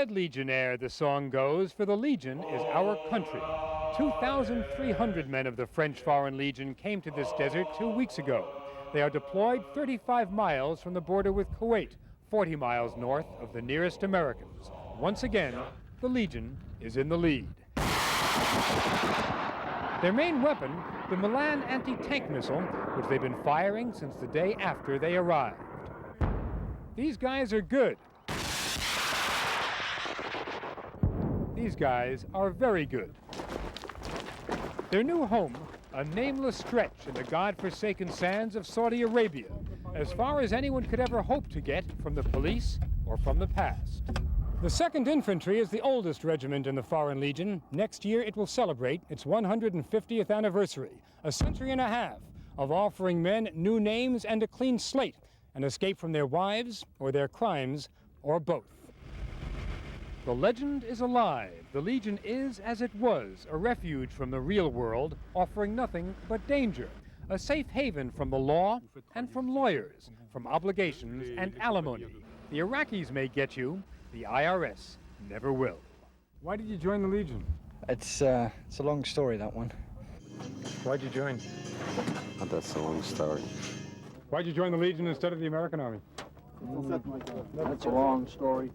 Red Legionnaire, the song goes, for the Legion is our country. 2,300 men of the French Foreign Legion came to this desert 2 weeks ago. They are deployed 35 miles from the border with Kuwait, 40 miles north of the nearest Americans. Once again, the Legion is in the lead. Their main weapon, the Milan anti-tank missile, which they've been firing since the day after they arrived. These guys are good. These guys are very good. Their new home, a nameless stretch in the God-forsaken sands of Saudi Arabia, as far as anyone could ever hope to get from the police or from the past. The 2nd Infantry is the oldest regiment in the Foreign Legion. Next year it will celebrate its 150th anniversary, a century and a half of offering men new names and a clean slate, an escape from their wives or their crimes, or both. The legend is alive. The Legion is, as it was, a refuge from the real world, offering nothing but danger, a safe haven from the law and from lawyers, from obligations and alimony. The Iraqis may get you, the IRS never will. Why did you join the Legion? It's a long story, that one. Why'd you join? That's a long story. Why'd you join the Legion instead of the American Army? That's a long story.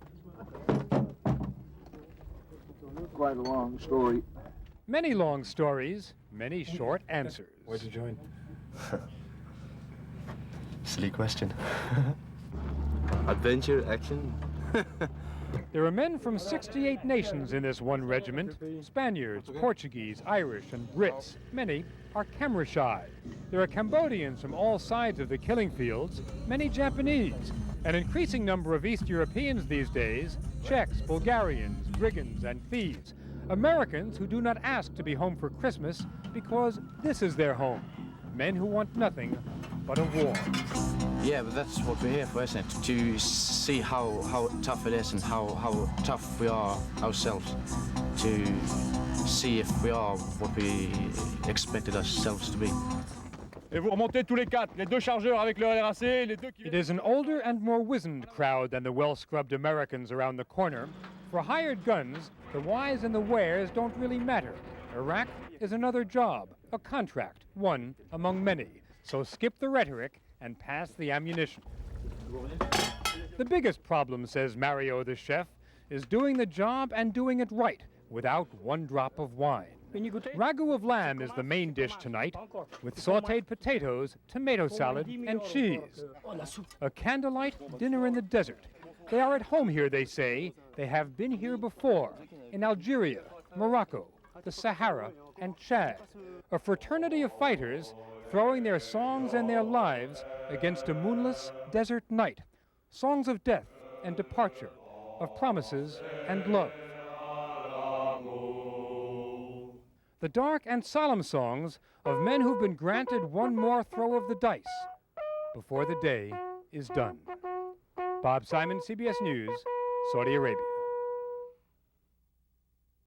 Quite a long story. Many long stories, many short answers. Why'd you join? Silly question. Adventure, action. There are men from 68 nations in this one regiment. Spaniards, Portuguese, Irish, and Brits. Many are camera shy. There are Cambodians from all sides of the killing fields, many Japanese, an increasing number of East Europeans these days, Czechs, Bulgarians, brigands, and thieves. Americans who do not ask to be home for Christmas because this is their home. Men who want nothing but a war. Yeah, but that's what we're here for, isn't it? To see how tough it is and how tough we are ourselves. To see if we are what we expected ourselves to be. It is an older and more wizened crowd than the well-scrubbed Americans around the corner. For hired guns, the whys and the wheres don't really matter. Iraq is another job, a contract, one among many. So skip the rhetoric and pass the ammunition. The biggest problem, says Mario the chef, is doing the job and doing it right without one drop of wine. Ragu of lamb is the main dish tonight, with sautéed potatoes, tomato salad, and cheese. A candlelight dinner in the desert. They are at home here, they say. They have been here before, in Algeria, Morocco, the Sahara, and Chad. A fraternity of fighters throwing their songs and their lives against a moonless desert night. Songs of death and departure, of promises and love. The dark and solemn songs of men who've been granted one more throw of the dice before the day is done. Bob Simon, CBS News, Saudi Arabia.